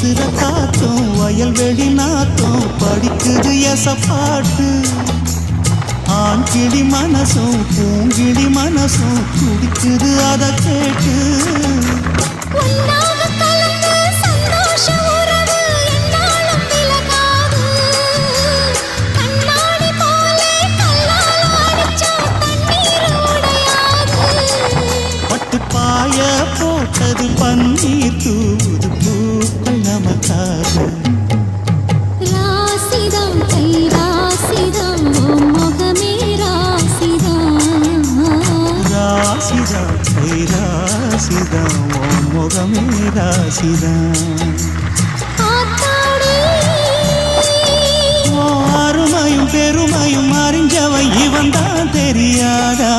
வீசுற காத்தும் வயல்வெளி நாத்தும் படிக்குது எசப்பாட்டு ஆண் கிளி மனசும் பூங்கிளி மனசும் துடிக்குது அதை கேட்டு பாய போட்டது பன்னீர் தூது பூக்கள் நமக்காக ராசிதம் கை ராசிதம் முகமே ராசிதம் ராசிதம் கை ராசிதம் முகமே ராசிதம் அருமையும் பெருமையும் அறிஞ்சவன் இவன் தான் தெரியாதா